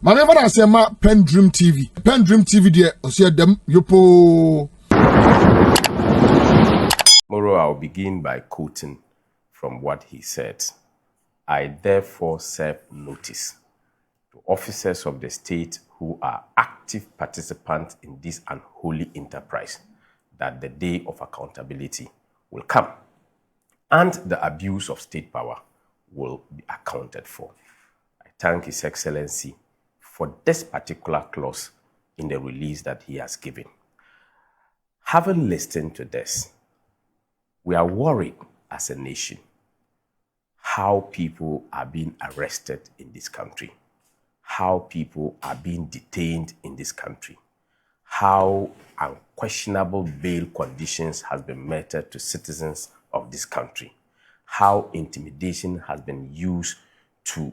My name is PENDREAM TV. PENDREAM TV there, osia dem yopo. Tomorrow I'll begin by quoting from what he said. I therefore serve notice to officers of the state who are active participants in this unholy enterprise that the day of accountability will come and the abuse of state power will be accounted for. I thank His Excellency for this particular clause in the release that he has given. Having listened to this, we are worried as a nation how people are being arrested in this country, how people are being detained in this country, how unquestionable bail conditions has been meted to citizens of this country, how intimidation has been used to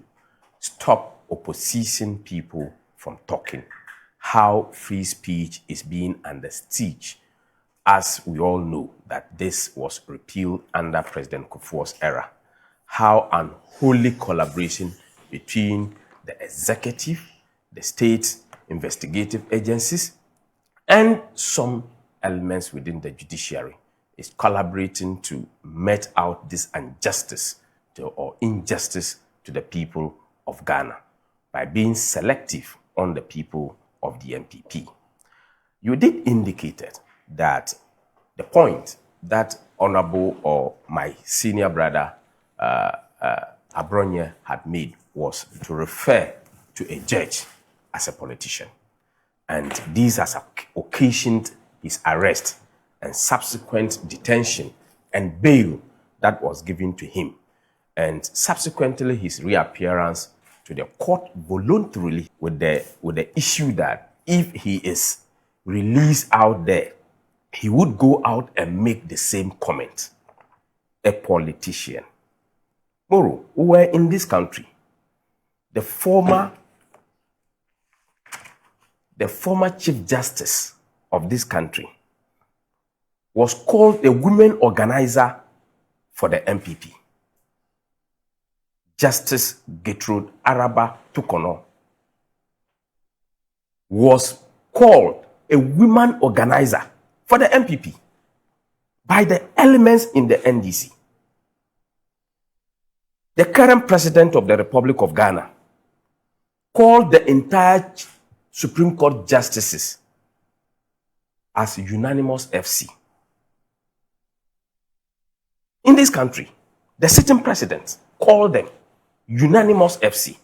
stop opposition people from talking, how free speech is being under siege, as we all know that this was repealed under President Kufuor's era, how unholy collaboration between the executive, the state investigative agencies, and some elements within the judiciary is collaborating to met out this injustice or injustice to the people of Ghana by being selective on the people of the MPP. You did indicate that the point that Honorable or my senior brother Abronye had made was to refer to a judge as a politician. And this has occasioned his arrest and subsequent detention and bail that was given to him. And subsequently his reappearance to the court voluntarily with the issue that if he is released out there, he would go out and make the same comment. A politician. Moro, who were in this country, the former Chief Justice of this country was called a women organizer for the MPP. Justice Gertrude Araba Tukono was called a woman organizer for the MPP by the elements in the NDC. The current president of the Republic of Ghana called the entire Supreme Court justices as unanimous FC. In this country, the sitting president called them unanimous FC.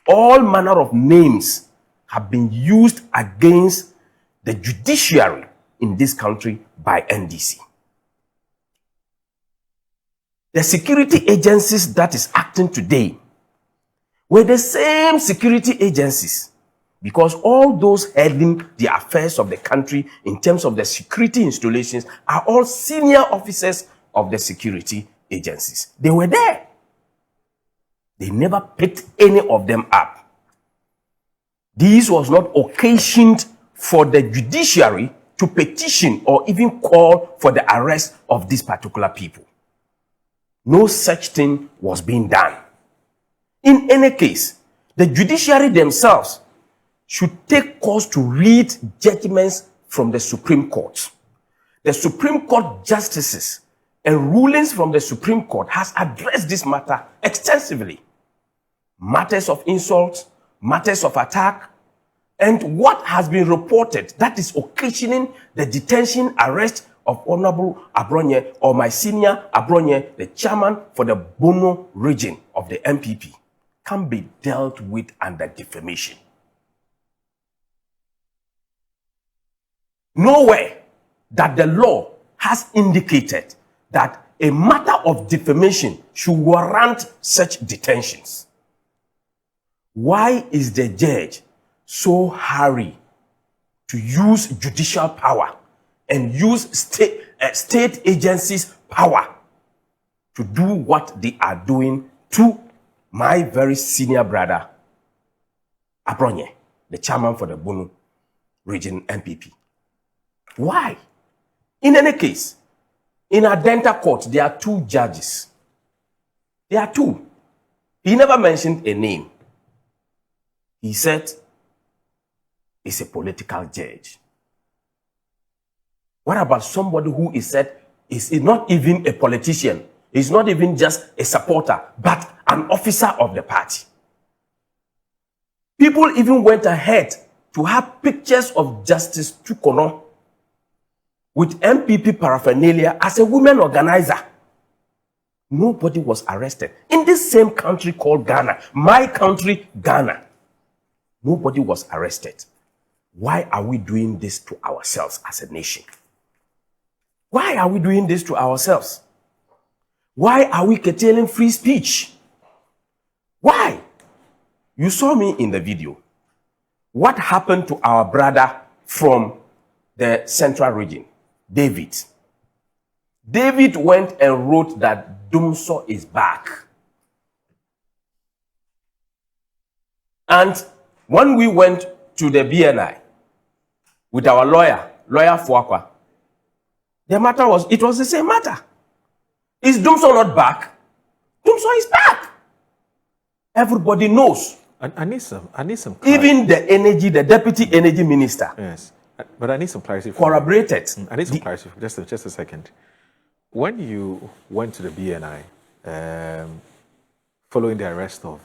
All manner of names have been used against the judiciary in this country by NDC. The security agencies that is acting today were the same security agencies, because all those heading the affairs of the country in terms of the security installations are all senior officers of the security agencies. They were there. They never picked any of them up. This was not occasioned for the judiciary to petition or even call for the arrest of these particular people. No such thing was being done. In any case, the judiciary themselves should take course to read judgments from the Supreme Court. The Supreme Court justices and rulings from the Supreme Court has addressed this matter extensively. Matters of insult, matters of attack, and what has been reported that is occasioning the detention, arrest of Honorable Abronye or my senior Abronye, the chairman for the Bono region of the MPP, can be dealt with under defamation. Nowhere that the law has indicated that a matter of defamation should warrant such detentions. Why is the judge so hurried to use judicial power and use state agencies' power to do what they are doing to my very senior brother, Abronye, the chairman for the Bono region MPP? Why? In any case, in Adenta court, there are two judges. There are two. He never mentioned a name. He said is a political judge? What about somebody who is said is not even a politician, is not even just a supporter, but an officer of the party? People even went ahead to have pictures of Justice Chukono with MPP paraphernalia as a women organizer. Nobody was arrested. In this same country called Ghana, my country, Ghana, nobody was arrested. Why are we doing this to ourselves as a nation? Why are we doing this to ourselves? Why are we curtailing free speech? Why? You saw me in the video. What happened to our brother from the central region, David? David went and wrote that Dumso is back. And when we went to the BNI with our lawyer Fuakwa, the matter was, it was the same matter. Is Dumso not back? Dumso is back. Everybody knows. I need some even the deputy energy minister. Yes, but I need some clarity. Corroborated. I need some clarity. Just a second. When you went to the BNI, following the arrest of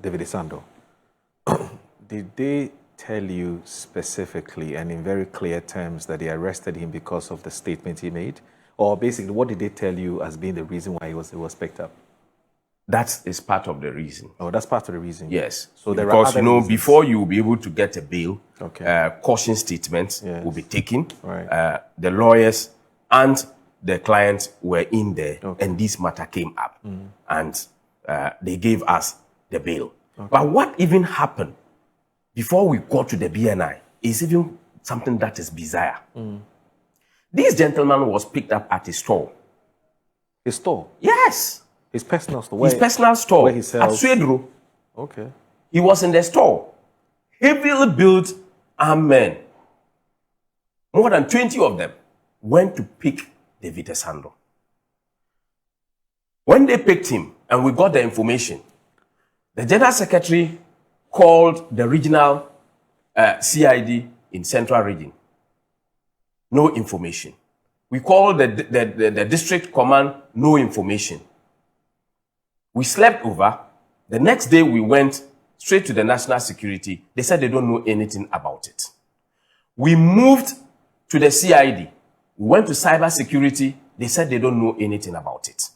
David Isando, did they tell you specifically and in very clear terms that they arrested him because of the statement he made? Or basically, what did they tell you as being the reason why he was picked up? That is part of the reason. Oh, that's part of the reason. Yes. So there because, are other reasons. before you will be able to get a bail, okay, caution statements will be taken. Right. The lawyers and the clients were in there, and this matter came up, and they gave us the bail. Okay. But what even happened before we got to the BNI is even something that is bizarre. This gentleman was picked up at his store. His store? Yes. His personal store? His personal store where he sells... at Swedro. Okay. He was in the store. Heavily built armed men, more than 20 of them, went to pick David Isando. When they picked him and we got the information, the General Secretary called the regional CID in Central Region. No information. We called the district command, no information. We slept over. The next day we went straight to the national security. They said they don't know anything about it. We moved to the CID. We went to cyber security. They said they don't know anything about it.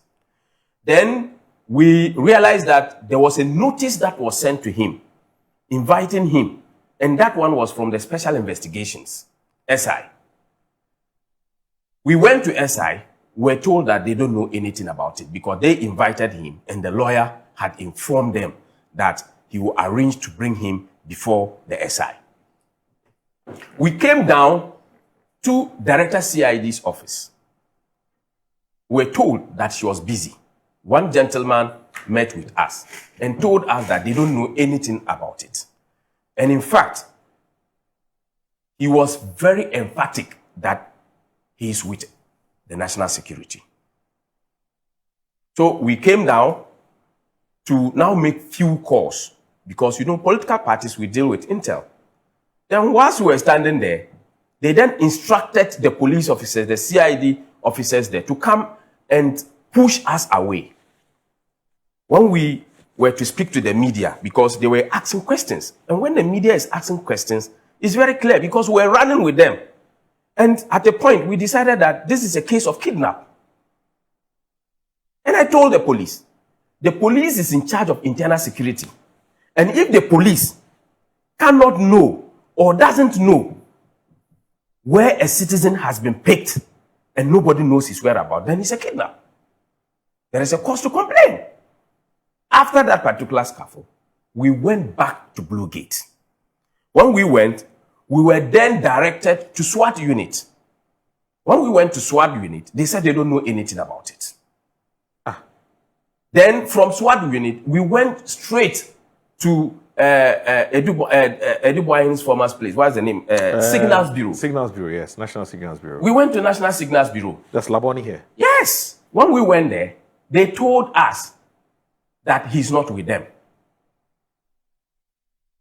Then we realized that there was a notice that was sent to him, inviting him. And that one was from the Special Investigations, SI. We went to SI. Were told that they don't know anything about it because they invited him and the lawyer had informed them that he will arrange to bring him before the SI. We came down to Director CID's office. We were told that she was busy. One gentleman met with us and told us that they don't know anything about it. And in fact, he was very emphatic that he is with the national security. So we came down to now make few calls because, political parties, we deal with intel. Then whilst we were standing there, they then instructed the police officers, the CID officers there to come and push us away. When we were to speak to the media, because they were asking questions. And when the media is asking questions, it's very clear because we're running with them. And at a point, we decided that this is a case of kidnap. And I told the police is in charge of internal security. And if the police cannot know or doesn't know where a citizen has been picked and nobody knows his whereabouts, then it's a kidnap. There is a cause to complain. After that particular scuffle, we went back to Blue Gate. When we went, we were then directed to SWAT unit. When we went to SWAT unit, they said they don't know anything about it. Then from SWAT unit, we went straight to Eduboy's former place. What's the name? Signals Bureau. Signals Bureau, yes. National Signals Bureau. We went to National Signals Bureau. That's Laboni here. Yes. When we went there, they told us that he's not with them.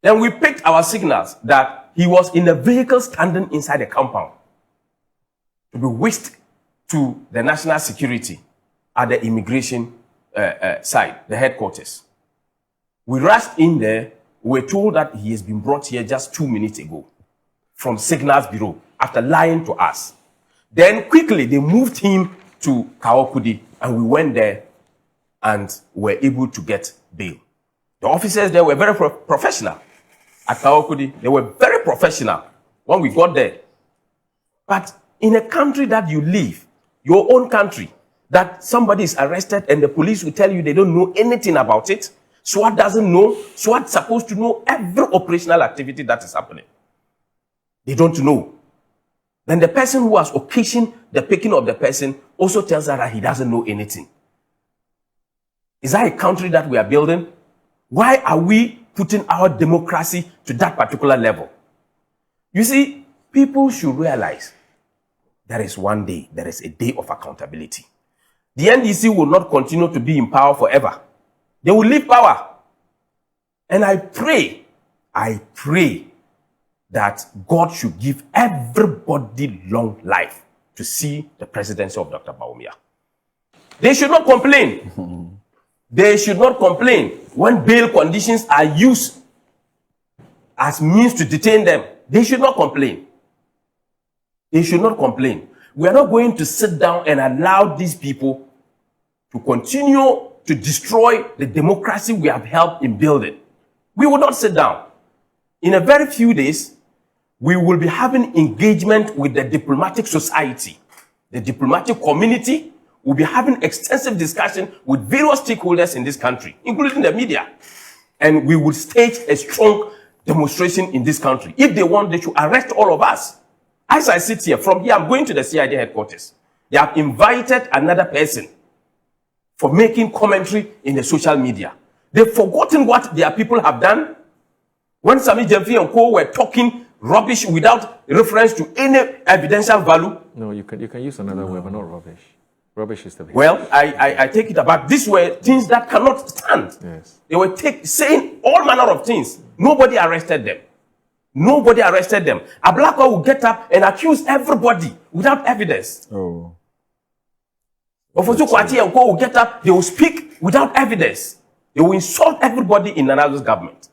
Then we picked our signals that he was in a vehicle standing inside the compound to be whisked to the national security at the immigration side, the headquarters. We rushed in there. We were told that he has been brought here just 2 minutes ago from Signals Bureau after lying to us. Then quickly they moved him to Kawokudi, and we went there and were able to get bail. The officers there were very professional at Kawokudi. They were very professional when we got there. But in a country that you live, your own country, that somebody is arrested and the police will tell you they don't know anything about it, SWAT doesn't know, SWAT's supposed to know every operational activity that is happening. They don't know. Then the person who has occasioned the picking of the person also tells her that he doesn't know anything. Is that a country that we are building? Why are we putting our democracy to that particular level? You see, people should realize there is one day, there is a day of accountability. The NDC will not continue to be in power forever. They will leave power. And I pray that God should give everybody long life to see the presidency of Dr. Bawumia. They should not complain. They should not complain when bail conditions are used as means to detain them. They should not complain. They should not complain. We are not going to sit down and allow these people to continue to destroy the democracy we have helped in building. We will not sit down. In a very few days, we will be having engagement with the diplomatic society. The diplomatic community will be having extensive discussion with various stakeholders in this country, including the media. And we will stage a strong demonstration in this country. If they want, they should arrest all of us. As I sit here, from here, I'm going to the CID headquarters. They have invited another person for making commentary in the social media. They've forgotten what their people have done. When Sami Jemfi and Co. were talking rubbish without reference to any evidential value. No, you can use another word, but not rubbish. Rubbish is the best. Well, I take it about these were things that cannot stand. Yes. They were saying all manner of things. Nobody arrested them. Nobody arrested them. A black one will get up and accuse everybody without evidence. Oh. Ofosu Kwati and Co will get up, they will speak without evidence. They will insult everybody in Nanado's government.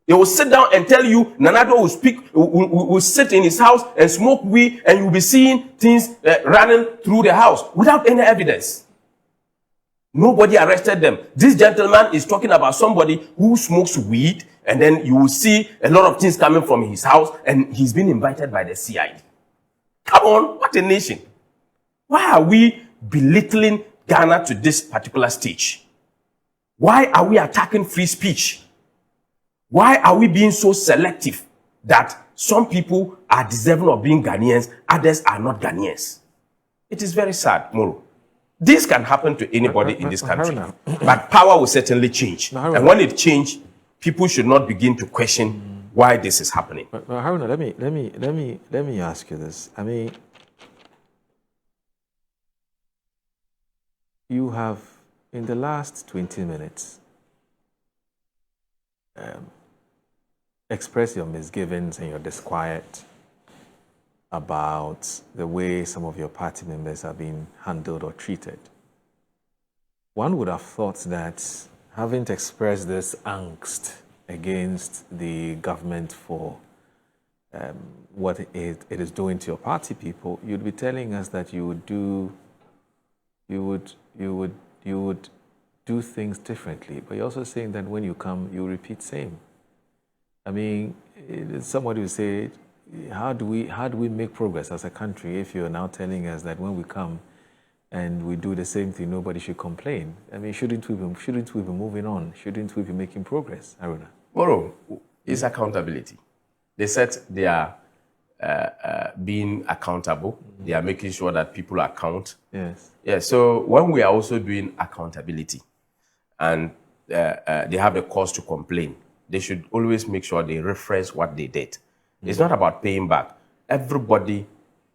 They will sit down and tell you Nanado will speak, will sit in his house and smoke weed, and you'll be seeing things running through the house without any evidence. Nobody arrested them. This gentleman is talking about somebody who smokes weed, and then you will see a lot of things coming from his house, and he's been invited by the CID. Come on, what a nation. Why are we belittling Ghana to this particular stage? Why are we attacking free speech? Why are we being so selective that some people are deserving of being Ghanaians, others are not Ghanaians? It is very sad, Moro. This can happen to anybody in this country, but power will certainly change. And when it changes, people should not begin to question why this is happening. But Haruna, let me ask you this. I mean, you have in the last 20 minutes expressed your misgivings and your disquiet about the way some of your party members are being handled or treated. One would have thought that having expressed this angst against the government for what it is doing to your party people, you'd be telling us that you would do things differently. But you're also saying that when you come, you repeat same. I mean, somebody would say, how do we make progress as a country if you're now telling us that when we come and we do the same thing, nobody should complain? I mean, shouldn't we be moving on? Shouldn't we be making progress, Haruna? Moro, it's accountability. They said they are being accountable. They are making sure that people account. Yes. Yeah. So when we are also doing accountability, and they have the cause to complain, they should always make sure they reference what they did. It's not about paying back. Everybody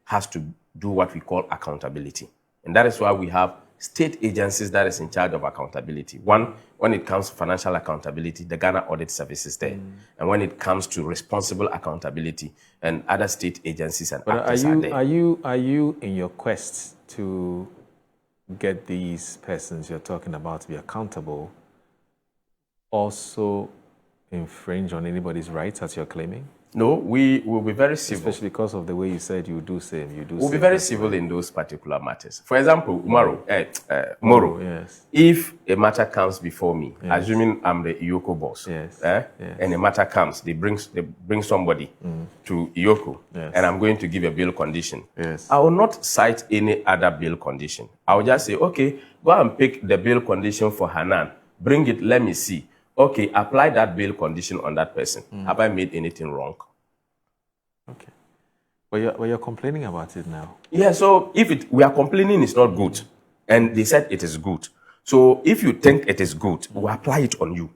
has to do what we call accountability. And that is why we have state agencies that is in charge of accountability. One, when it comes to financial accountability, the Ghana Audit Service is there. And when it comes to responsible accountability, and other state agencies and But actors are there. are you in your quest to get these persons you're talking about to be accountable also infringe on anybody's rights as you're claiming? No, we will be very civil. Especially because of the way you said you do same. We'll be very civil in those particular matters. For example, Moro, yes. if a matter comes before me, assuming I'm the Iyoko boss, and a matter comes, they bring somebody to Iyoko, and I'm going to give a bail condition. Yes. I will not cite any other bail condition. I will just say, okay, go and pick the bail condition for Hanan. Bring it, let me see. Okay, apply that bail condition on that person. Have I made anything wrong? Okay. But you're complaining about it now. Yeah, so if we are complaining it's not good, and they said it is good. So if you think it is good, we'll apply it on you.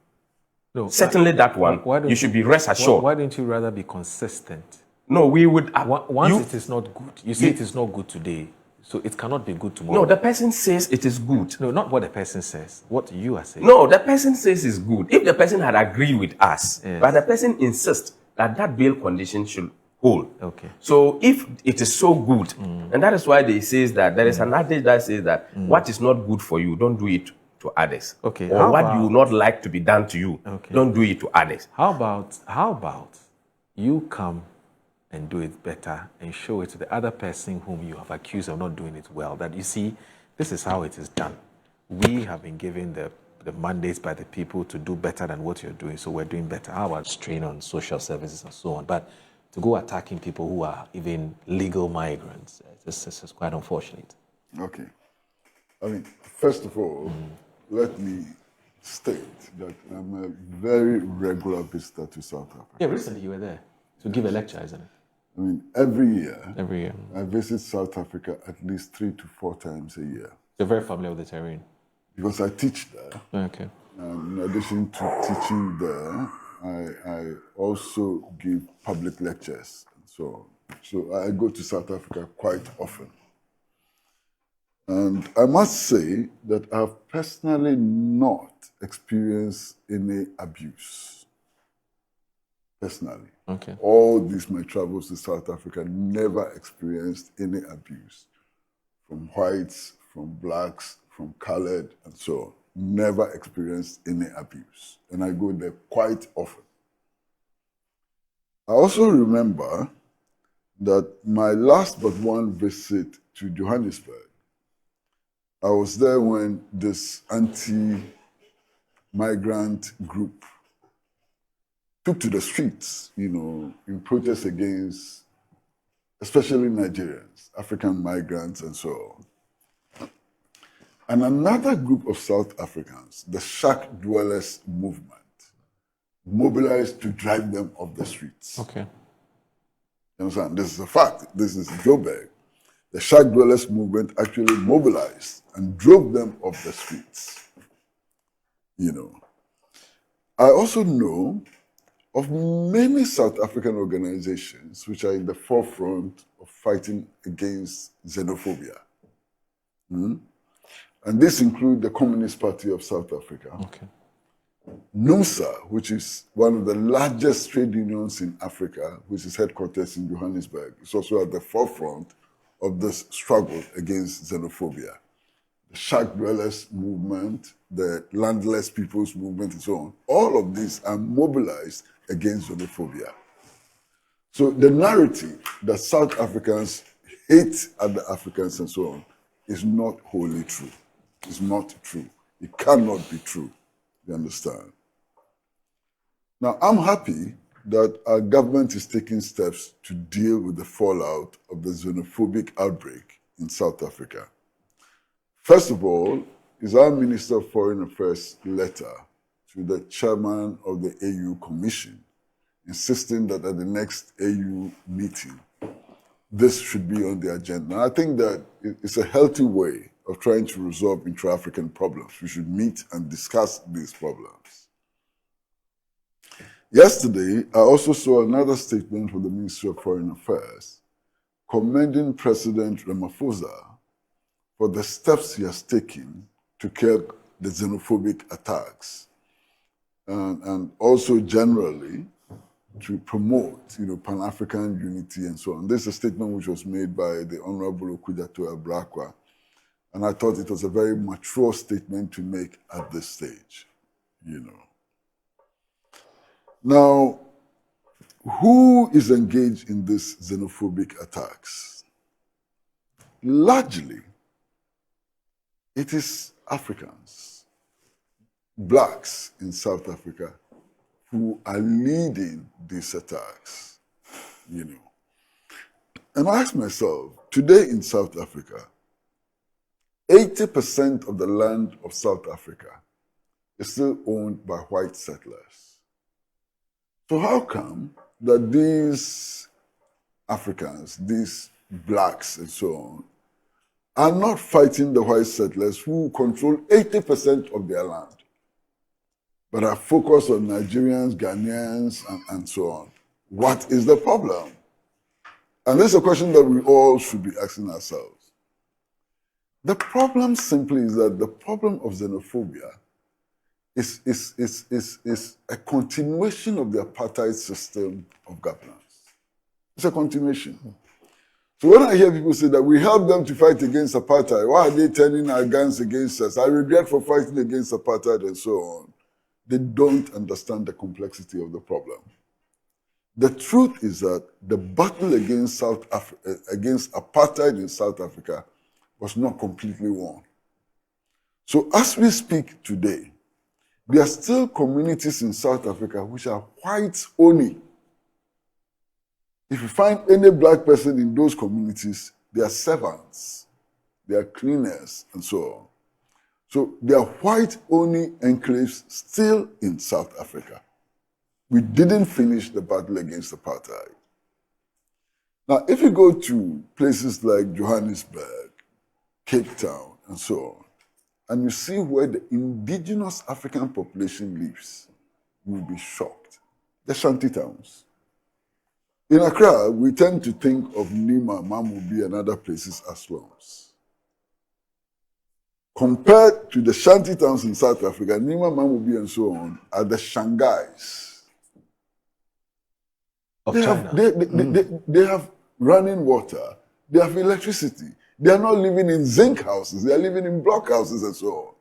No, certainly that one, you should be rest assured. Why don't you rather be consistent? No, we would... Once it is not good, you say it is not good today, so it cannot be good tomorrow. No, the person says it is good. No, not what the person says. What you are saying. No, the person says it's good. If the person had agreed with us, but the person insists that that bail condition should hold. Okay. So if it is so good, and that is why they say that there is an adage that says that what is not good for you, don't do it to others. Okay. Or what you would not like to be done to you, don't do it to others. How about you come and do it better and show it to the other person whom you have accused of not doing it well, that you see, this is how it is done. We have been given the mandates by the people to do better than what you're doing, so we're doing better. How about strain on social services and so on? But to go attacking people who are even legal migrants, this is quite unfortunate. Okay. I mean, first of all, let me state that I'm a very regular visitor to South Africa. Yeah, recently you were there to give a lecture, isn't it? I mean, every year, I visit South Africa at least 3 to 4 times a year. You're very familiar with the terrain? Because I teach there. Okay. In addition to teaching there, I also give public lectures and so on. So I go to South Africa quite often. And I must say that I've personally not experienced any abuse. Personally. Okay. All these my travels to South Africa, never experienced any abuse. From whites, from blacks, from colored, and so on. Never experienced any abuse. And I go there quite often. I also remember that my last but one visit to Johannesburg, I was there when this anti-migrant group took to the streets, in protest against, especially Nigerians, African migrants, and so on. And another group of South Africans, the shack dwellers movement, mobilized to drive them off the streets. Okay. You understand? This is a fact. This is Joburg. The shack dwellers movement actually mobilized and drove them off the streets. I also know of many South African organizations which are in the forefront of fighting against xenophobia. And this includes the Communist Party of South Africa. Okay. NUMSA, which is one of the largest trade unions in Africa, which is headquartered in Johannesburg, is also at the forefront of this struggle against xenophobia. The shack dwellers movement, the landless people's movement, and so on, all of these are mobilized against xenophobia. So the narrative that South Africans hate other Africans and so on is not wholly true. It's not true. It cannot be true. You understand? Now, I'm happy that our government is taking steps to deal with the fallout of the xenophobic outbreak in South Africa. First of all, is our Minister of Foreign Affairs letter to the chairman of the AU Commission, insisting that at the next AU meeting, this should be on the agenda. And I think that it's a healthy way of trying to resolve intra-African problems. We should meet and discuss these problems. Yesterday, I also saw another statement from the Ministry of Foreign Affairs commending President Ramaphosa for the steps he has taken to curb the xenophobic attacks and also generally to promote, Pan-African unity and so on. This is a statement which was made by the Honorable Okudzato Abrakwa, and I thought it was a very mature statement to make at this stage, Now, who is engaged in these xenophobic attacks? Largely, it is Africans, blacks in South Africa, who are leading these attacks, And I ask myself, today in South Africa, 80% of the land of South Africa is still owned by white settlers. So how come that these Africans, these blacks and so on, are not fighting the white settlers who control 80% of their land, but are focused on Nigerians, Ghanaians, and so on? What is the problem? And this is a question that we all should be asking ourselves. The problem simply is that the problem of xenophobia is a continuation of the apartheid system of governance. It's a continuation. So when I hear people say that we help them to fight against apartheid, why are they turning our guns against us? I regret for fighting against apartheid and so on. They don't understand the complexity of the problem. The truth is that the battle against against apartheid in South Africa was not completely won. So as we speak today, there are still communities in South Africa which are whites only. If you find any black person in those communities, they are servants, they are cleaners, and so on. So there are white-only enclaves still in South Africa. We didn't finish the battle against apartheid. Now, if you go to places like Johannesburg, Cape Town, and so on, and you see where the indigenous African population lives, you will be shocked. The shanty towns. In Accra, we tend to think of Nima, Mamubi, and other places as slums. Compared to the shanty towns in South Africa, Nima, Mamubi, and so on are the Shanghais. Of They China. they have running water. They have electricity. They are not living in zinc houses. They are living in block houses and so on.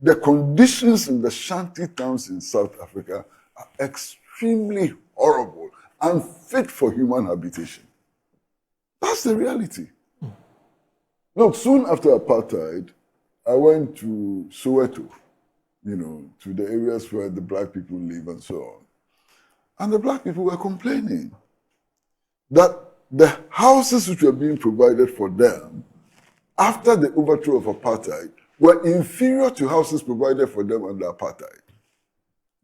The conditions in the shanty towns in South Africa are extremely horrible, unfit for human habitation. That's the reality. Look, soon after apartheid, I went to Soweto, to the areas where the black people live and so on. And the black people were complaining that the houses which were being provided for them after the overthrow of apartheid were inferior to houses provided for them under apartheid.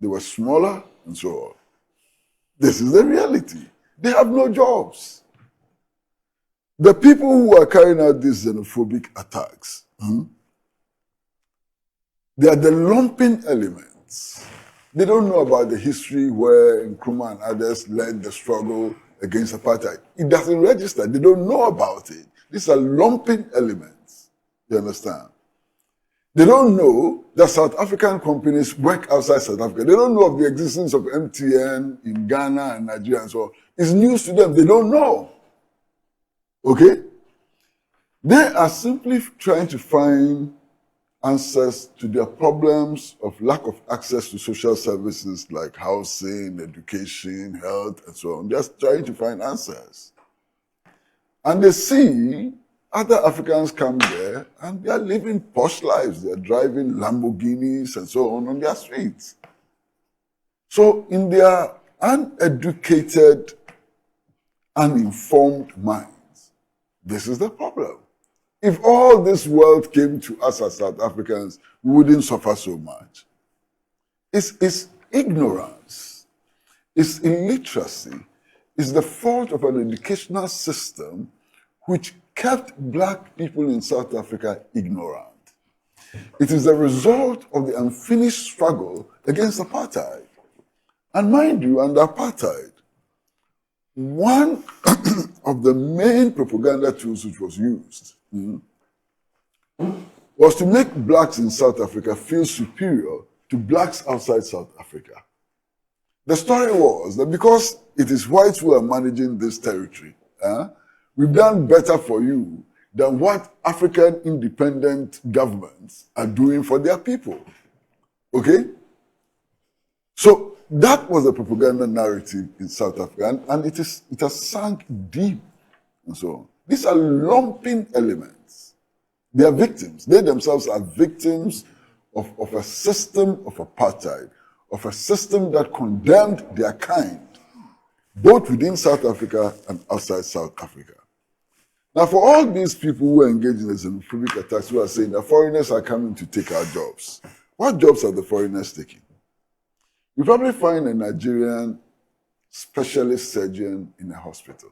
They were smaller and so on. This is the reality. They have no jobs. The people who are carrying out these xenophobic attacks, they are the lumping elements. They don't know about the history where Nkrumah and others led the struggle against apartheid. It doesn't register. They don't know about it. These are lumping elements. You understand? They don't know that South African companies work outside South Africa. They don't know of the existence of MTN in Ghana and Nigeria and so on. It's news to them. They don't know. Okay? They are simply trying to find answers to their problems of lack of access to social services like housing, education, health, and so on. They're trying to find answers. And they see other Africans come there and they are living posh lives. They are driving Lamborghinis and so on their streets. So in their uneducated, uninformed minds, this is the problem. If all this wealth came to us as South Africans, we wouldn't suffer so much. It's ignorance. It's illiteracy. It's the fault of an educational system which kept black people in South Africa ignorant. It is the result of the unfinished struggle against apartheid. And mind you, under apartheid, one of the main propaganda tools which was used was to make blacks in South Africa feel superior to blacks outside South Africa. The story was that because it is whites who are managing this territory, we've done better for you than what African independent governments are doing for their people. Okay? So that was the propaganda narrative in South Africa, and it has sunk deep and so on. These are lumping elements. They are victims. They themselves are victims of a system of apartheid, of a system that condemned their kind, both within South Africa and outside South Africa. Now, for all these people who are engaged in the xenophobic attacks, who are saying that foreigners are coming to take our jobs, what jobs are the foreigners taking? You probably find a Nigerian specialist surgeon in a hospital.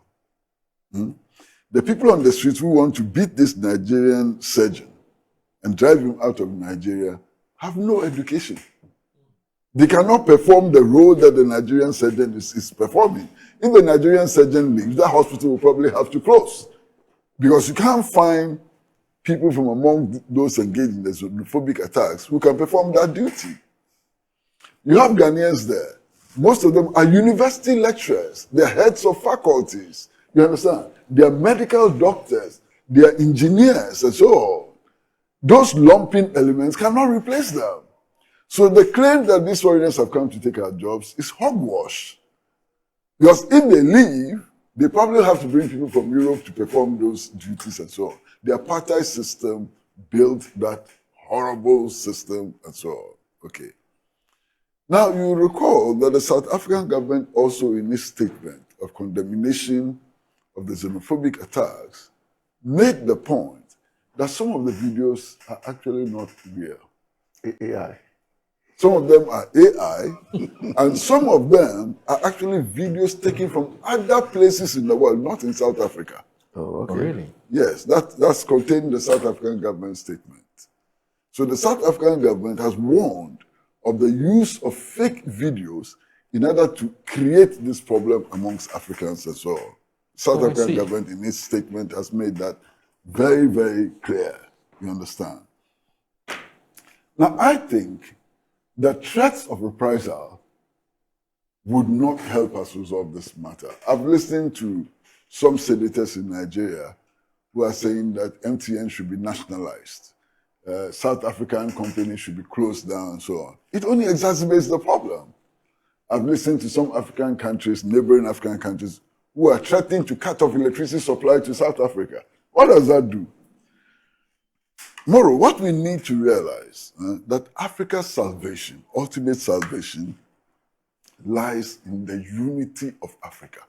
The people on the streets who want to beat this Nigerian surgeon and drive him out of Nigeria have no education. They cannot perform the role that the Nigerian surgeon is performing. If the Nigerian surgeon leaves, that hospital will probably have to close. Because you can't find people from among those engaged in the xenophobic attacks who can perform that duty. You have Ghanaians there. Most of them are university lecturers. They're heads of faculties. You understand? They're medical doctors. They're engineers and so on. Those lumping elements cannot replace them. So the claim that these foreigners have come to take our jobs is hogwash. Because if they leave, they probably have to bring people from Europe to perform those duties and so on. The apartheid system built that horrible system and so on. Okay. Now, you recall that the South African government also in its statement of condemnation of the xenophobic attacks made the point that some of the videos are actually not real. AI. Some of them are AI, and some of them are actually videos taken from other places in the world, not in South Africa. Oh, okay. Really? Yes, that's contained in the South African government statement. So the South African government has warned of the use of fake videos in order to create this problem amongst Africans as well. South African government in its statement has made that very, very clear. You understand? Now, I think the threats of reprisal would not help us resolve this matter. I've listened to some senators in Nigeria who are saying that MTN should be nationalized. South African companies should be closed down and so on. It only exacerbates the problem. I've listened to some African countries, neighboring African countries, who are threatening to cut off electricity supply to South Africa. What does that do? Moro, what we need to realize that Africa's salvation, ultimate salvation, lies in the unity of Africa.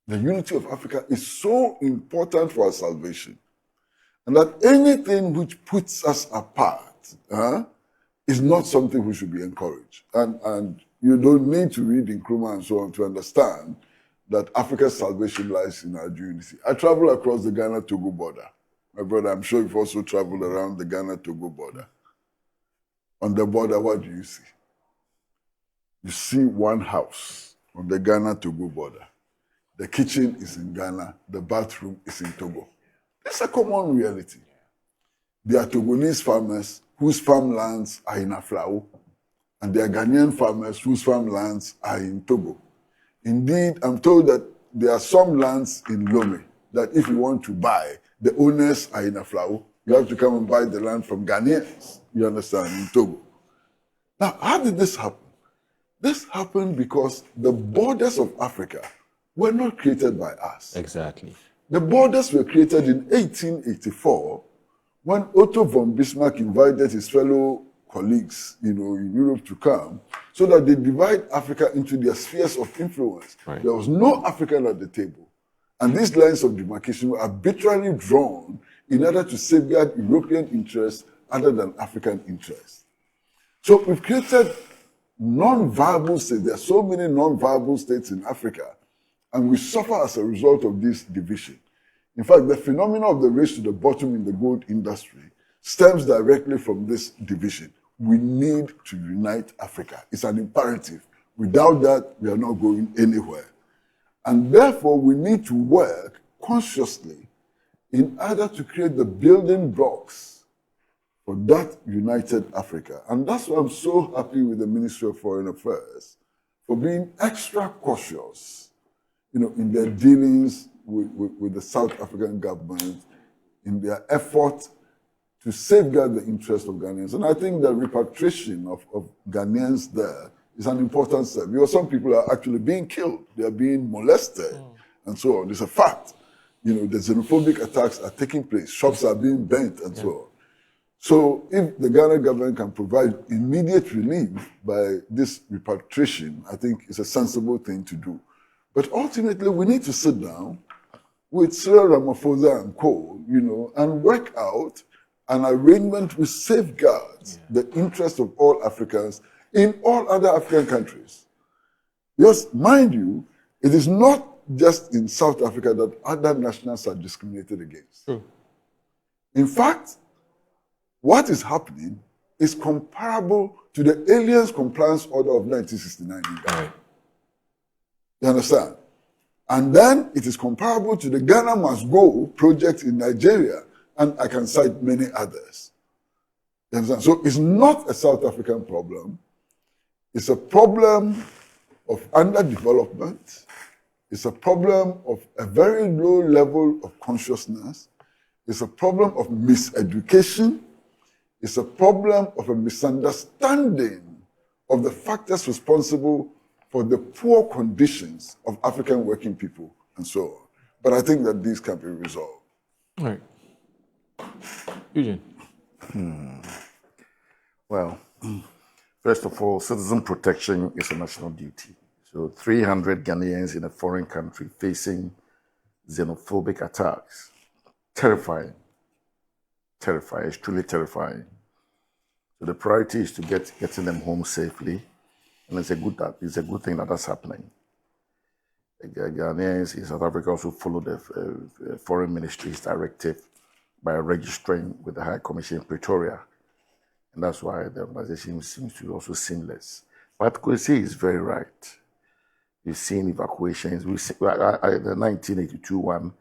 The unity of Africa is so important for our salvation. And that anything which puts us apart is not something we should be encouraged. And you don't need to read Nkrumah and so on to understand that Africa's salvation lies in our unity. I travel across the Ghana-Togo border. My brother, I'm sure you've also traveled around the Ghana-Togo border. On the border, what do you see? You see one house on the Ghana-Togo border. The kitchen is in Ghana, the bathroom is in Togo. It's a common reality. There are Togolese farmers whose farmlands are in Aflao, and there are Ghanaian farmers whose farmlands are in Togo. Indeed, I'm told that there are some lands in Lome that if you want to buy, the owners are in Aflao. You have to come and buy the land from Ghanaians, you understand, in Togo. Now, how did this happen? This happened because the borders of Africa were not created by us. Exactly. The borders were created in 1884 when Otto von Bismarck invited his fellow colleagues, in Europe to come so that they divide Africa into their spheres of influence. Right. There was no African at the table. And these lines of demarcation were arbitrarily drawn in order to safeguard European interests other than African interests. So we've created non-viable states. There are so many non-viable states in Africa, and we suffer as a result of this division. In fact, the phenomenon of the race to the bottom in the gold industry stems directly from this division. We need to unite Africa. It's an imperative. Without that, we are not going anywhere. And therefore, we need to work consciously in order to create the building blocks for that united Africa. And that's why I'm so happy with the Ministry of Foreign Affairs for being extra cautious, in their dealings with the South African government, in their effort to safeguard the interests of Ghanaians. And I think the repatriation of Ghanaians there is an important step, because some people are actually being killed, they are being molested, and so on. It's a fact. The xenophobic attacks are taking place, shops are being burnt, and so on. So if the Ghana government can provide immediate relief by this repatriation, I think it's a sensible thing to do. But ultimately, we need to sit down with Cyril Ramaphosa and co, and work out an arrangement which safeguards the interests of all Africans in all other African countries. Yes, mind you, it is not just in South Africa that other nationals are discriminated against. In fact, what is happening is comparable to the Aliens Compliance Order of 1969 in Ghana. You understand? And then it is comparable to the Ghana Must Go project in Nigeria, and I can cite many others. You understand? So it's not a South African problem. It's a problem of underdevelopment. It's a problem of a very low level of consciousness. It's a problem of miseducation. It's a problem of a misunderstanding of the factors responsible for the poor conditions of African working people and so on. But I think that these can be resolved. All right. Eugene. Well, first of all, citizen protection is a national duty. So 300 Ghanaians in a foreign country facing xenophobic attacks. Terrifying. Terrifying. It's truly terrifying. So the priority is to getting them home safely. And it's a good thing that that's happening. The Ghanaians in South Africa also follow the Foreign Ministry's directive by registering with the High Commission in Pretoria. And that's why the organization seems to be also seamless. But Kwesi is very right. We've seen evacuations. The 1982 one,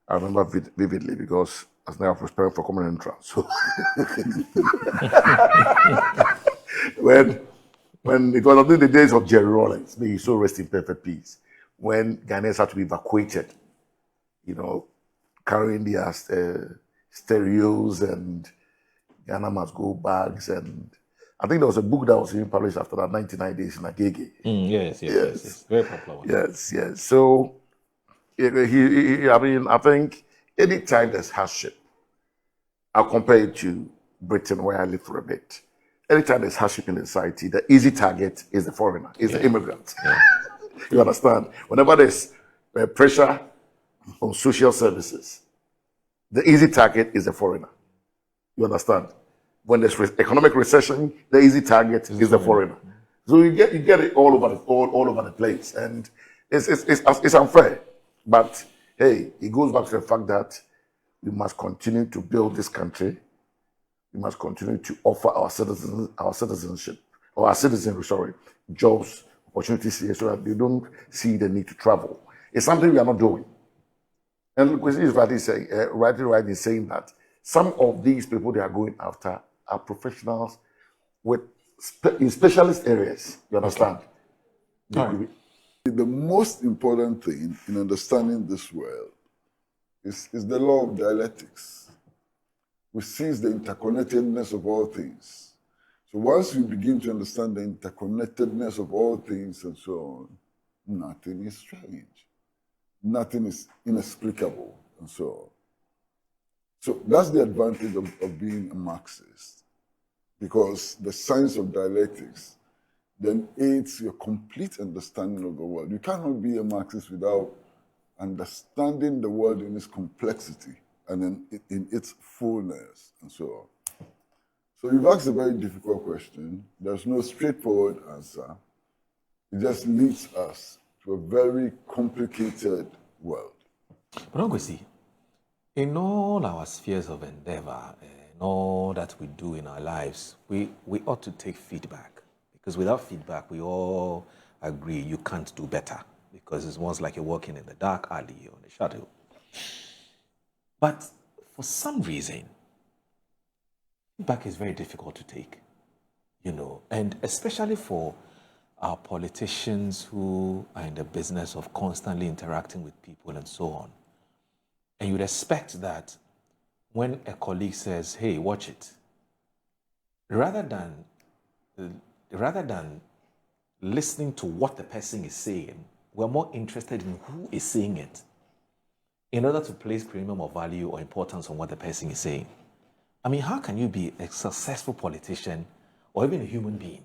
I remember vividly because as now I was preparing for common entrance. So when it was in the days of Jerry Rawlings, may he so rest in perfect peace, when Ghanaians had to be evacuated, carrying their stereos and Ghana Must Go bags, and I think there was a book that was even published after that, 99 Days in Agege. Yes. Very popular one. Yes. So, I think anytime there's hardship, I'll compare it to Britain, where I lived for a bit. Anytime there's hardship in the society, the easy target is the foreigner, is the immigrant. Yeah. You understand? Whenever there's pressure on social services, the easy target is the foreigner. You understand? When there's economic recession, the easy target is the foreigner. So you get it all over the place, and it's unfair. But hey, it goes back to the fact that we must continue to build this country. We must continue to offer our citizens jobs, opportunities here, so that they don't see the need to travel. It's something we are not doing. And Kwesi is rightly saying that some of these people they are going after are professionals in specialist areas. You understand? Right. The most important thing in understanding this world is the law of dialectics, which sees the interconnectedness of all things. So once you begin to understand the interconnectedness of all things and so on, nothing is strange. Nothing is inexplicable and so on. So that's the advantage of being a Marxist, because the science of dialectics then aids your complete understanding of the world. You cannot be a Marxist without understanding the world in its complexity and in its fullness and so on. So you've asked a very difficult question. There's no straightforward answer. It just leads us to a very complicated world. But Kwesi, in all our spheres of endeavor and all that we do in our lives, we ought to take feedback. Because without feedback, we all agree you can't do better. Because it's almost like you're walking in the dark alley or in the shadow. But for some reason, feedback is very difficult to take, you know, and especially for our politicians who are in the business of constantly interacting with people and so on. And you'd expect that when a colleague says, hey, watch it, rather than listening to what the person is saying, we're more interested in who is saying it in order to place premium of value or importance on what the person is saying. I mean, how can you be a successful politician or even a human being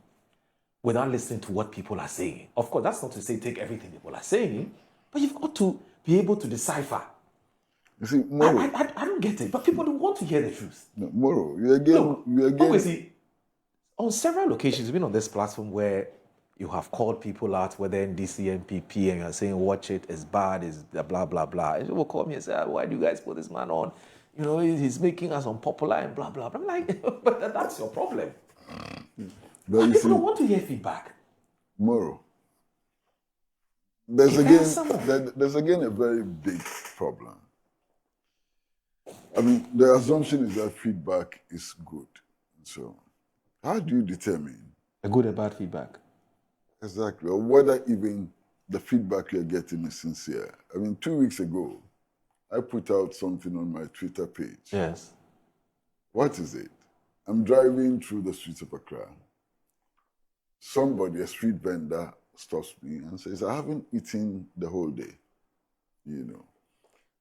without listening to what people are saying? Of course, that's not to say take everything people are saying, but you've got to be able to decipher. You see, Moro, I don't get it, but people don't want to hear the truth. no, Moro, you again. Obviously, on several occasions, you've been on this platform where you have called people out, whether NDC, MPP, and you're saying, watch it, it's bad, it's blah, blah, blah. And people call me and say, why do you guys put this man on? You know, he's making us unpopular and blah, blah, blah. I'm like, but that's your problem. But people don't want to hear feedback. Moro, there's again a very big problem. I mean, the assumption is that feedback is good. So, how do you determine a good and bad feedback? Exactly, or whether even the feedback you're getting is sincere? I mean, 2 weeks ago, I put out something on my Twitter page. Yes. What is it? I'm driving through the streets of Accra. Somebody, a street vendor, stops me and says, I haven't eaten the whole day, you know.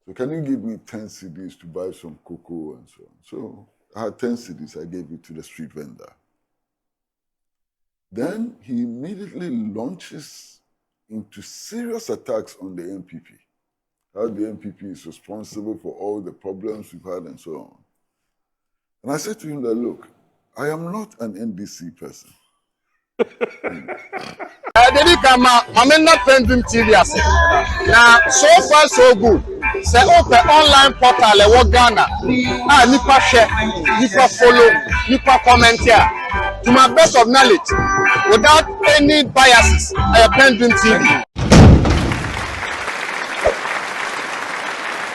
So can you give me 10 cedis to buy some cocoa and so on? So I had 10 cedis, I gave it to the street vendor. Then he immediately launches into serious attacks on the MPP. How the MPP is responsible for all the problems we've had and so on. And I said to him that, look, I am not an NDC person. Dedi kama amena PENDREAM TV ase. Now so far so good. Say open online portal e wo Ghana. Ah nipa share, nipa follow, nipa comment here. To my best of knowledge, without any biases, PENDREAM TV.